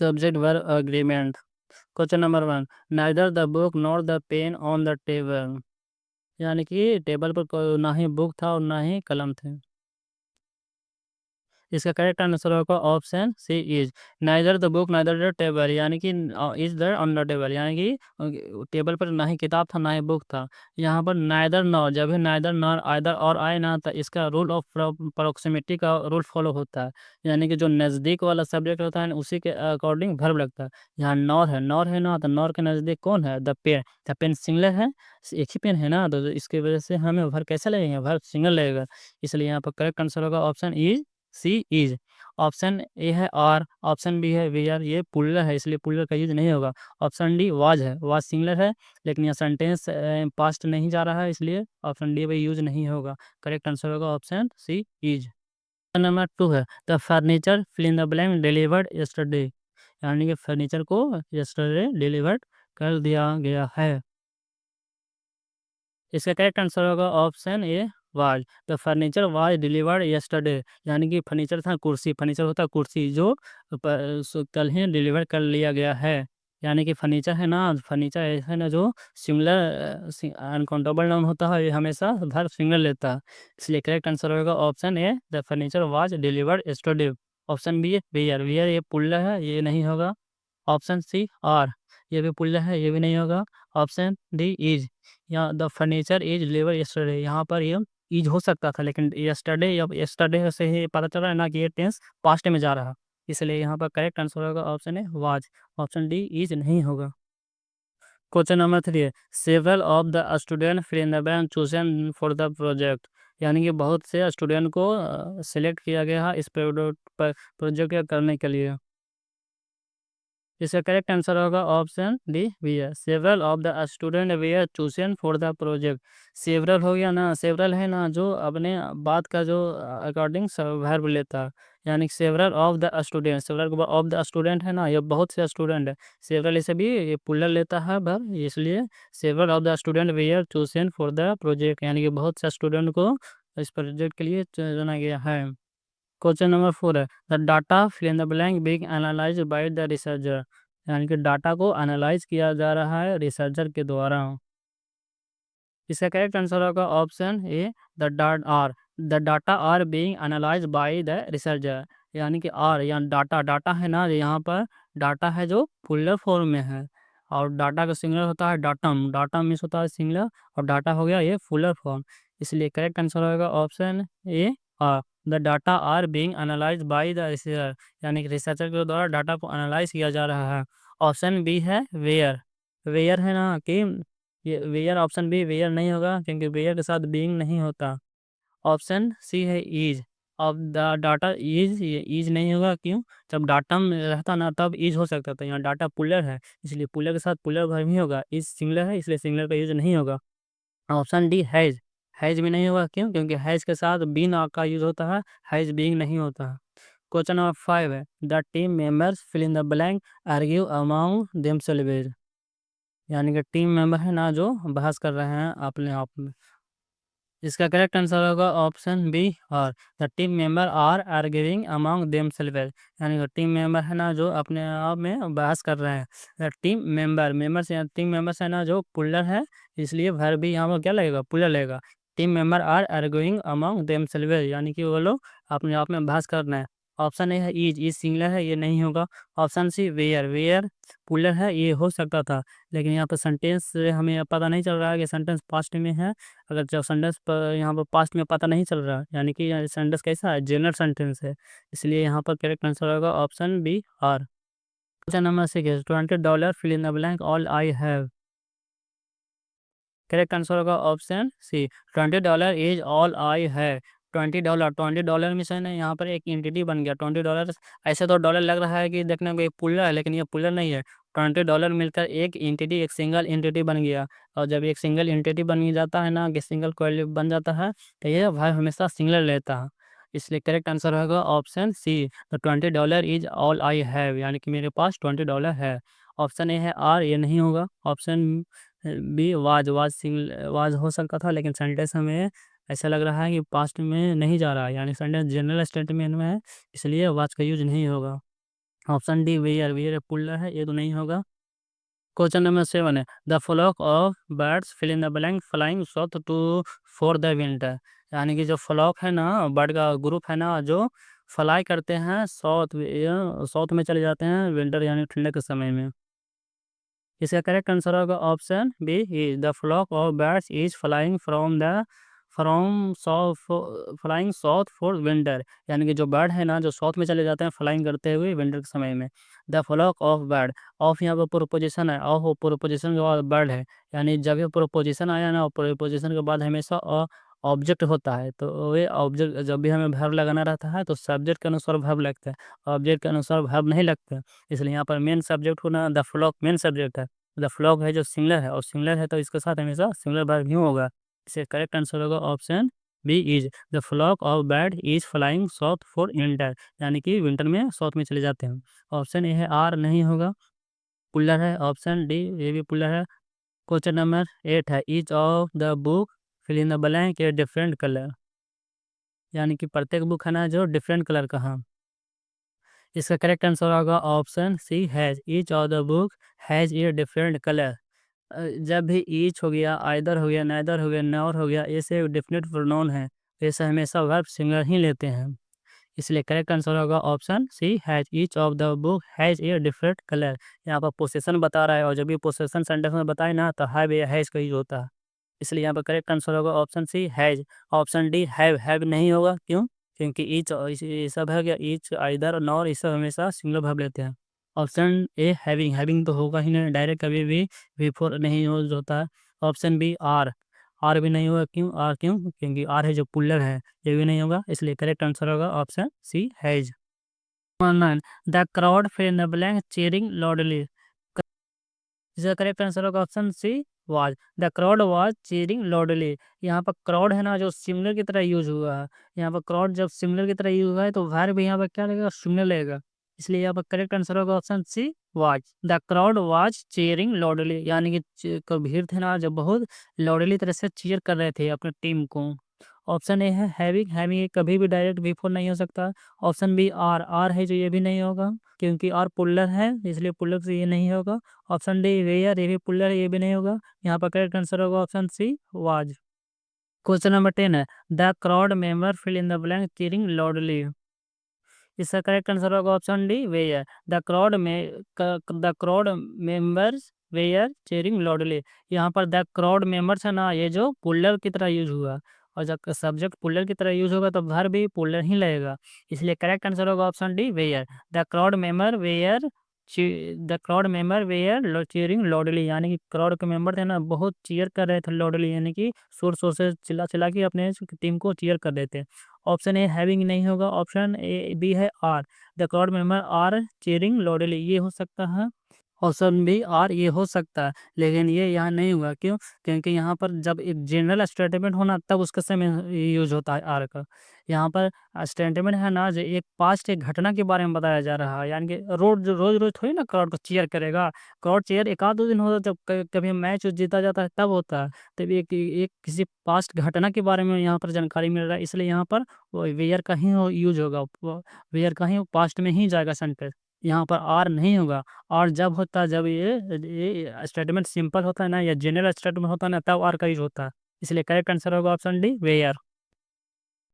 Subject verb agreement. Question number 1, neither the book nor the pain on the table. यानी कि table पर ना ही book था और ना ही कलम थे। इसका करेक्ट आंसर होगा option C is neither the book neither the table, यानी कि is there on the table, यानी कि टेबल पर ना ही किताब था ना ही बुक था। यहाँ पर नाइदर नॉर, जब भी नाइदर नॉर आइदर और आए ना, तो इसका रूल ऑफ प्रोक्सिमिटी का रूल फॉलो होता है। यानी कि जो नज़दीक वाला सब्जेक्ट होता है उसी के अकॉर्डिंग वर्ब लगता है। यहाँ नॉर है ना, तो नॉर के नज़दीक कौन है? द पेन सिंगलर है, एक ही पेन है ना, तो इसकी वजह से हमें वर्ब कैसे लगेंगे? वर्ब सिंगल लगेगा। इसलिए यहाँ पर करेक्ट आंसर होगा option E C is. Option A है आर, ऑप्शन बी है वी आर, ये पुलर है इसलिए पुलर का यूज नहीं होगा। ऑप्शन डी वाज है, वाज सिंगलर है लेकिन यह सेंटेंस पास्ट नहीं जा रहा है, इसलिए ऑप्शन डी भी यूज नहीं होगा। करेक्ट आंसर होगा ऑप्शन सी इज। नंबर 2 है the furniture fill in the blank delivered yesterday. यानी कि फर्नीचर को यस्टरडे डिलीवर्ड कर दिया गया है। इसका करेक्ट आंसर होगा option A was. The furniture was delivered yesterday, यानी कि फर्नीचर था कुर्सी, फर्नीचर होता है कुर्सी जो कल ही डिलीवर कर लिया गया है। यानी कि फर्नीचर है ना, फर्नीचर ऐसा है ना जो सिंगुलर अनकाउंटेबल नाउन होता है, ये हमेशा वर्ब सिंगुलर लेता है। इसलिए करेक्ट आंसर होगा option A the furniture was delivered yesterday. Option B है वेयर, वेयर ये पुल्ला है, ये नहीं होगा। ऑप्शन सी आर, ये भी पुल्ला है, ये भी नहीं होगा। ऑप्शन डी इज, या the furniture is deliver yesterday, यहाँ पर ये इज हो सकता था लेकिन यस्टरडे या यस्टरडे से ही पता चल रहा है ना कि ये टेंस पास्ट में जा रहा है। इसलिए यहाँ पर करेक्ट आंसर होगा option A was. Option D is नहीं होगा। क्वेश्चन नंबर 3 है several of the student fill in the blank chosen for the project. यानी कि बहुत से स्टूडेंट को सिलेक्ट किया गया है इस प्रोजेक्ट करने के लिए। इसका करेक्ट आंसर होगा ऑप्शन डी वी है several of the student were chosen for the project. Several हो गया ना, सेवरल है ना जो अपने बात का जो अकॉर्डिंग वर्ब लेता है। यानी several of the student, several of the student है ना, ये बहुत से स्टूडेंट है। सेवरल इसे भी ये पुलर लेता है वर्ब, इसलिए several of the student were chosen for the project, यानी कि बहुत से स्टूडेंट को इस प्रोजेक्ट के लिए चुना गया है। क्वेश्चन नंबर 4 है the data fill in the blank being analysed by the researcher. यानी कि डाटा को एनालाइज किया जा रहा है रिसर्चर के द्वारा। इसका करेक्ट आंसर होगा option A the data are being analyse by the researcher. यानी कि आर या डाटा, डाटा है ना यहाँ पर, डाटा है जो फुलर फॉर्म में है, और डाटा का सिंगलर होता है डाटम, डाटा मीन्स होता है सिंगलर, और डाटा हो गया ये फुलर फॉर्म। इसलिए करेक्ट आंसर होगा option A are the data are being analyse by the researcher, यानी कि रिसर्चर के द्वारा डाटा को एनालाइज किया जा रहा है। ऑप्शन बी है वेयर, वेयर है ना कि ये वेयर, ऑप्शन बी वेयर नहीं होगा क्योंकि वेयर के साथ बीइंग नहीं होता। ऑप्शन सी है इज, अब द डाटा इज, ये इज नहीं होगा क्यों? जब डाटा में रहता ना तब इज हो सकता था, यहाँ डाटा पुलर है इसलिए पुलर के साथ पुलर वर्ब ही होगा। इज सिंगलर है इसलिए सिंगलर का यूज नहीं होगा। ऑप्शन डी हैज, हैज भी नहीं होगा क्यों? क्योंकि हैज के साथ बीन का यूज होता है, हैज बीइंग नहीं होता है। क्वेश्चन नंबर 5 है the team members fill in the blank argue among themselves. यानी कि टीम मेंबर है ना जो बहस कर रहे हैं अपने आप में। इसका करेक्ट आंसर होगा ऑप्शन बी और the team member are arguing among themselves. यानी कि टीम मेंबर है ना जो अपने आप में बहस कर रहे हैं। द टीम मेंबर, मेंबर्स या टीम मेंबर्स है ना जो पुलर है, इसलिए वर्ब भी यहाँ पर क्या लगेगा? पुलर लगेगा। Team member are arguing among themselves, यानी कि वो लोग अपने आप में बहस कर रहे हैं। ऑप्शन ए है इज सिंगलर है, ये नहीं होगा। Option C were, were plural है, ये हो सकता था लेकिन यहाँ पर सेंटेंस से हमें पता नहीं चल रहा है कि सेंटेंस पास्ट में है। अगर जो सेंटेंस पर यहाँ पर पास्ट में पता नहीं चल रहा, यानी कि सेंटेंस कैसा है? जनरल सेंटेंस है, इसलिए यहाँ पर करेक्ट आंसर होगा option B R. Question number 6 $20 fill in the blank all I have. Correct answer होगा option C $20 is all I है। $20, $20 में से ना यहाँ पर एक एंटिटी बन गया $20। ऐसे तो डॉलर लग रहा है कि देखने को एक पुलर है लेकिन ये पुलर नहीं है। $20 मिलकर एक एंटिटी, एक सिंगल एंटिटी बन गया। और जब एक सिंगल एंटिटी बन जाता है ना कि सिंगल क्वालिटी बन जाता है, तो ये भाई हमेशा सिंगलर लेता है। इसलिए करेक्ट आंसर होगा option see the $20 is all I have, यानी कि मेरे पास $20 है। ऑप्शन ए है आर, ये नहीं होगा। Option B was single was हो सकता था लेकिन सेंटेंस हमें ऐसा लग रहा है कि पास्ट में नहीं जा रहा है, यानी सेंटेंस जनरल स्टेटमेंट में है, इसलिए वाज का यूज नहीं होगा। Option D were, were plural है, ये तो नहीं होगा। क्वेश्चन नंबर 7 है, the flock of birds fill in the blank flying south to for the winter. यानी कि जो फ्लॉक है ना, बर्ड का ग्रुप है ना, जो फ्लाई करते हैं साउथ, साउथ में चले जाते हैं विंटर यानी ठंडे के समय में। इसका करेक्ट आंसर होगा option B is the flock of birds is flying from south, flying south for winter. यानी कि जो बर्ड है ना, जो साउथ में चले जाते हैं फ्लाइंग करते हुए विंटर के समय में। The flock of bird, of यहाँ पर प्रोपोजिशन है, ऑफ प्रोपोजिशन के बाद बर्ड है। यानी जब ये प्रोपोजिशन आया ना, प्रोपोजिशन के बाद हमेशा ऑब्जेक्ट होता है, तो ये ऑब्जेक्ट जब भी हमें वर्ब लगाना रहता है तो सब्जेक्ट के अनुसार वर्ब लगता है, ऑब्जेक्ट के अनुसार वर्ब नहीं लगता। इसलिए यहाँ पर मेन सब्जेक्ट होना, द फ्लॉक मेन सब्जेक्ट है। द फ्लॉक है जो सिंगलर है, और सिंगलर है तो इसके साथ हमेशा सिंगलर वर्ब ही होगा। इससे करेक्ट आंसर होगा option B is the flock of bird is flying south for winter. यानी कि विंटर में साउथ में चले जाते हैं। ऑप्शन ए है आर नहीं होगा, पुल्लर है। ऑप्शन डी ये भी पुल्लर है। क्वेश्चन नंबर 8 है, each of the book fill in the blank a different colour. यानी कि प्रत्येक बुक है ना जो डिफरेंट कलर का है। इसका करेक्ट आंसर होगा option C has, each of the book has a different colour. जब भी ईच हो गया, आइदर हो गया, नाइदर हो गया, नॉर हो गया, ऐसे डेफिनेट प्रोनाउन है, ऐसे हमेशा वर्ब सिंगलर ही लेते हैं। इसलिए करेक्ट आंसर होगा option C has, each of the book has a different colour. यहाँ पर पोसेशन बता रहा है, और जब भी पोसेशन सेंटेंस में बताए ना तो हैव या हैज का यूज होता है। इसलिए यहाँ पर करेक्ट आंसर होगा option C has. Option D have नहीं होगा, क्यों? क्योंकि ईच ये सब है, गया ईच, आइदर, नॉर, ये सब हमेशा सिंगल वर्ब लेते हैं। ऑप्शन ए हैविंग, हैविंग तो होगा ही नहीं, डायरेक्ट कभी भी बिफोर नहीं यूज होता है। ऑप्शन बी आर, आर भी नहीं होगा, क्यों? आर क्यों? क्योंकि आर है जो पुल्लर है, ये भी नहीं होगा। इसलिए करेक्ट आंसर होगा option C has. The crowd fill in the blank cheering loudly. इसका करेक्ट आंसर होगा option C was, the crowd was cheering loudly. यहाँ पर क्राउड है ना जो सिमिलर की तरह यूज हुआ है। यहाँ पर क्राउड जब सिमिलर की तरह यूज हुआ है तो वर्ब भी यहाँ पर क्या लगेगा? सिमिलर लगेगा। इसलिए यहाँ पर करेक्ट आंसर होगा option C was, the crowd was cheering loudly. यानी कि भीड़ थे ना जो बहुत लाउडली तरह से चीयर कर रहे थे अपने टीम को। ऑप्शन ए है हैविंग, हैविंग कभी भी डायरेक्ट बिफोर नहीं हो सकता। ऑप्शन बी आर, आर है जो ये भी नहीं होगा, क्योंकि आर पुल्लर है, इसलिए पुल्लर से ये नहीं होगा। ऑप्शन डी वेयर, ये भी पुल्लर है, ये भी नहीं होगा। यहाँ पर करेक्ट आंसर होगा option C was. Question number 10 है, the crowd member fill in the blank cheering loudly. इसका करेक्ट आंसर होगा option D were, the crowd members were cheering loudly. यहाँ पर द क्राउड मेंबर्स है ना, ये जो पुल्लर की तरह यूज हुआ, और जब सब्जेक्ट पुल्लर की तरह यूज होगा तो वर्ब भी पुल्लर ही लगेगा। इसलिए करेक्ट आंसर होगा option D were, the crowd member were, the crowd member were cheering loudly. यानी कि क्राउड के मेंबर थे ना बहुत चीयर कर रहे थे लाउडली, यानी कि शोर शोर से चिल्ला चिल्ला के अपने टीम को चीयर कर रहे थे। ऑप्शन ए हैविंग नहीं होगा, ऑप्शन ए बी है are, the crowd member are cheering loudly, ये हो सकता है। ऑप्शन बी आर ये हो सकता है, लेकिन ये यहाँ नहीं हुआ, क्यों? क्योंकि यहाँ पर जब एक जनरल स्टेटमेंट होना तब उसके समय यूज होता है आर का। यहाँ पर स्टेटमेंट है ना जो एक पास्ट एक घटना के बारे में बताया जा रहा है, यानी कि रोज रोज रोज थोड़ी ना क्राउड को चीयर करेगा। क्राउड चीयर एक आध दो दिन होता है, जब कभी मैच जीता जाता है तब होता है। तब एक किसी पास्ट घटना के बारे में यहाँ पर जानकारी मिल रहा है, इसलिए यहाँ पर वो वेयर का ही यूज होगा, वेयर का ही पास्ट में ही जाएगा सेंटेंस। यहाँ पर आर नहीं होगा। और जब होता है, जब ये स्टेटमेंट सिंपल होता है ना या जनरल स्टेटमेंट होता है ना, तब आर का यूज होता है। इसलिए करेक्ट आंसर होगा ऑप्शन डी वेयर।